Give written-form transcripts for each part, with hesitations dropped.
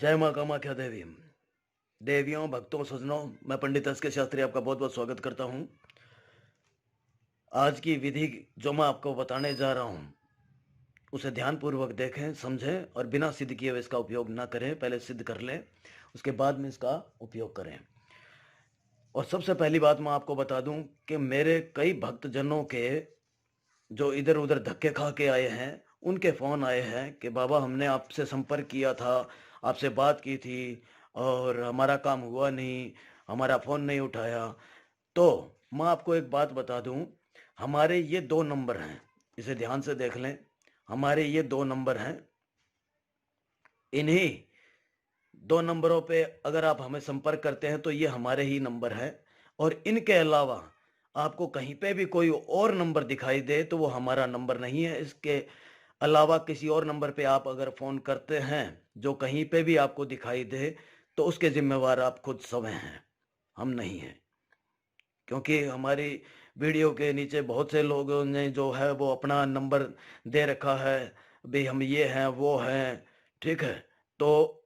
जय माँ कामाख्या देवी। देवियों, भक्तों, सज्जनों, मैं पंडित एस के शास्त्री आपका बहुत बहुत स्वागत करता हूँ। आज की विधि जो मैं आपको बताने जा रहा हूँ उसे ध्यानपूर्वक देखें, समझें और बिना सिद्ध किए हुए इसका उपयोग ना करें। पहले सिद्ध कर लें, उसके बाद में इसका उपयोग करें। और सबसे पहली बात मैं आपको बता दूं कि मेरे कई भक्तजनों के जो इधर उधर धक्के खा के आए हैं, उनके फ़ोन आए हैं कि बाबा हमने आपसे संपर्क किया था, आपसे बात की थी और हमारा काम हुआ नहीं, हमारा फ़ोन नहीं उठाया। तो मैं आपको एक बात बता दूं, हमारे ये 2 नंबर हैं, इसे ध्यान से देख लें। हमारे ये 2 नंबर हैं, इन्हीं 2 नंबरों पे अगर आप हमें संपर्क करते हैं तो ये हमारे ही नंबर हैं। और इनके अलावा आपको कहीं पे भी कोई और नंबर दिखाई दे तो वो हमारा नंबर नहीं है। इसके अलावा किसी और नंबर पे आप अगर फ़ोन करते हैं जो कहीं पे भी आपको दिखाई दे तो उसके ज़िम्मेवार आप खुद स्वयं हैं, हम नहीं हैं। क्योंकि हमारी वीडियो के नीचे बहुत से लोगों ने जो है वो अपना नंबर दे रखा है, भाई हम ये हैं वो हैं, ठीक है। तो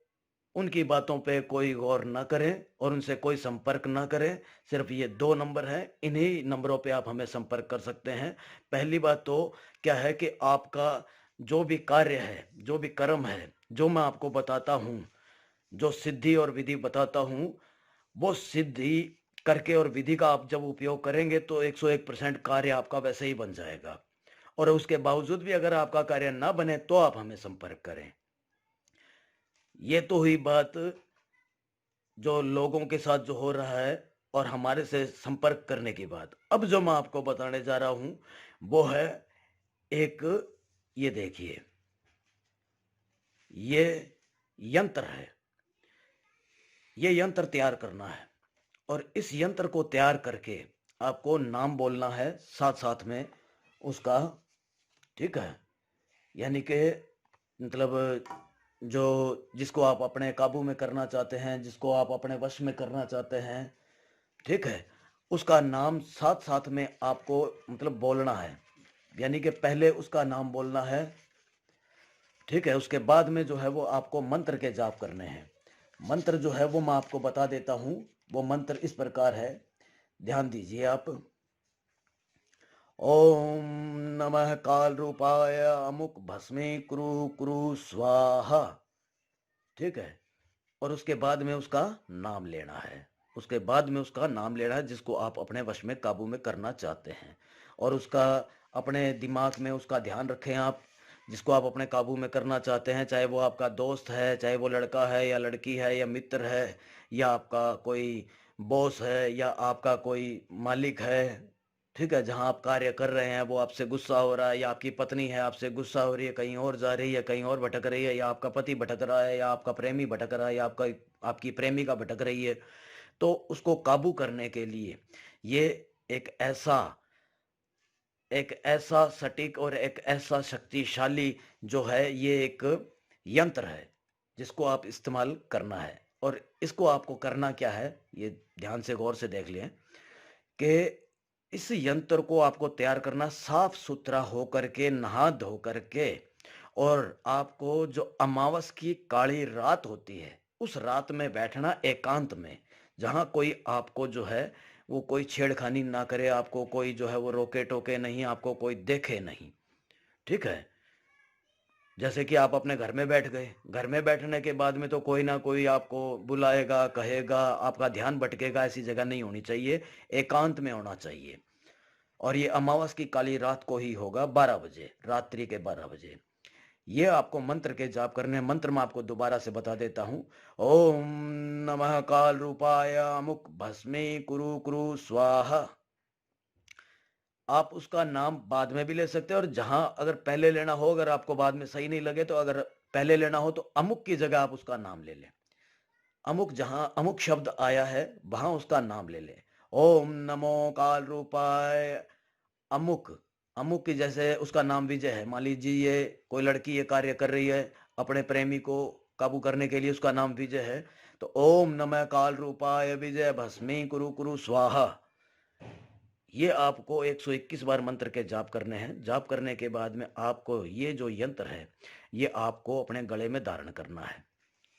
उनकी बातों पे कोई गौर ना करें और उनसे कोई संपर्क ना करें। सिर्फ ये 2 नंबर हैं, इन्हीं नंबरों पे आप हमें संपर्क कर सकते हैं। पहली बात तो क्या है कि आपका जो भी कार्य है, जो भी कर्म है, जो मैं आपको बताता हूँ, जो सिद्धि और विधि बताता हूँ, वो सिद्धि करके और विधि का आप जब उपयोग करेंगे तो 101% कार्य आपका वैसे ही बन जाएगा। और उसके बावजूद भी अगर आपका कार्य ना बने तो आप हमें संपर्क करें। ये तो हुई बात जो लोगों के साथ जो हो रहा है और हमारे से संपर्क करने की बात। अब जो मैं आपको बताने जा रहा हूं वो है एक, ये देखिए, ये यंत्र है। ये यंत्र तैयार करना है और इस यंत्र को तैयार करके आपको नाम बोलना है साथ साथ में उसका, ठीक है। यानी कि मतलब जो जिसको आप अपने काबू में करना चाहते हैं, जिसको आप अपने वश में करना चाहते हैं, ठीक है, उसका नाम साथ साथ में आपको मतलब बोलना है। यानी कि पहले उसका नाम बोलना है, ठीक है। उसके बाद में जो है वो आपको मंत्र के जाप करने हैं। मंत्र जो है वो मैं आपको बता देता हूँ। वो मंत्र इस प्रकार है, ध्यान दीजिए आप। ओम नमः काल रूपाय अमुक भस्मे कुरु कुरु स्वाहा, ठीक है। और उसके बाद में उसका नाम लेना है। उसके बाद में उसका नाम लेना है जिसको आप अपने वश में काबू में करना चाहते हैं। और उसका अपने दिमाग में उसका ध्यान रखें आप, जिसको आप अपने काबू में करना चाहते हैं, चाहे वो आपका दोस्त है, चाहे वो लड़का है या लड़की है या मित्र है या आपका कोई बॉस है या आपका कोई मालिक है, ठीक है। जहाँ आप कार्य कर रहे हैं वो आपसे गुस्सा हो रहा है, या आपकी पत्नी है आपसे गुस्सा हो रही है, कहीं और जा रही है, कहीं और भटक रही है, या आपका पति भटक रहा है, या आपका प्रेमी भटक रहा है, या आपकी प्रेमिका भटक रही है, तो उसको काबू करने के लिए ये एक ऐसा एक ऐसा सटीक और एक ऐसा शक्तिशाली जो है, ये एक यंत्र है जिसको आप इस्तेमाल करना है। और इसको आपको करना क्या है, ये ध्यान से गौर से देख लें कि इस यंत्र को आपको तैयार करना साफ सुथरा होकर के, नहा धो करके। और आपको जो अमावस की काली रात होती है उस रात में बैठना एकांत में, जहां कोई आपको जो है वो कोई छेड़खानी ना करे, आपको कोई जो है वो रोके टोके नहीं, आपको कोई देखे नहीं, ठीक है। जैसे कि आप अपने घर में बैठ गए, घर में बैठने के बाद में तो कोई ना कोई आपको बुलाएगा, कहेगा, आपका ध्यान भटकेगा। ऐसी जगह नहीं होनी चाहिए, एकांत में होना चाहिए। और ये अमावस की काली रात को ही होगा, 12 बजे, रात्रि के 12 बजे। ये आपको मंत्र के जाप करने हैं। मंत्र मैं आपको दोबारा से बता देता हूं। ओम नमः काल रूपाय अमुक भस्मे कुरु कुरु स्वाहा। आप उसका नाम बाद में भी ले सकते हैं, और जहां अगर पहले लेना हो, अगर आपको बाद में सही नहीं लगे तो अगर पहले लेना हो तो अमुक की जगह आप उसका नाम ले लें। अमुक, जहां अमुक शब्द आया है वहां उसका नाम ले लें। ओम नमो काल रूपाय अमुक। अमुक की जैसे उसका नाम विजय है, मान लीजिए ये कोई लड़की ये कार्य कर रही है अपने प्रेमी को काबू करने के लिए, उसका नाम विजय है, तो ओम नमः काल रूपाय विजय भस्मी कुरु कुरु स्वाहा। ये आपको 121 बार मंत्र के जाप करने हैं। जाप करने के बाद में आपको ये जो यंत्र है ये आपको अपने गले में धारण करना है।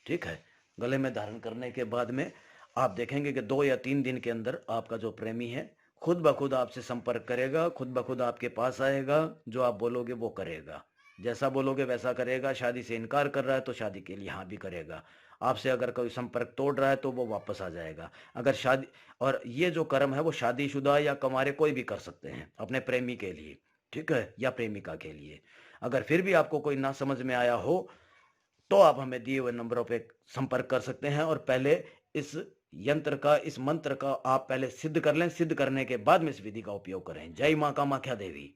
ठीक है। गले में धारण करने के बाद में आप देखेंगे कि 2 या 3 दिन के अंदर आपका जो प्रेमी है खुद ब खुद आपसे संपर्क करेगा, खुद ब खुद आपके पास आएगा, जो आप बोलोगे वो करेगा, जैसा बोलोगे वैसा करेगा। शादी से इनकार कर रहा है तो शादी के लिए हाँ भी करेगा। आपसे अगर कोई संपर्क तोड़ रहा है तो वो वापस आ जाएगा। अगर शादी, और ये जो कर्म है वो शादीशुदा या कुंवारे कोई भी कर सकते हैं अपने प्रेमी के लिए, ठीक है, या प्रेमिका के लिए। अगर फिर भी आपको कोई ना समझ में आया हो तो आप हमें दिए हुए नंबरों पे संपर्क कर सकते हैं, और पहले इस यंत्र का, इस मंत्र का आप पहले सिद्ध कर लें। सिद्ध करने के बाद में इस विधि का उपयोग करें। जय मां कामाख्या देवी।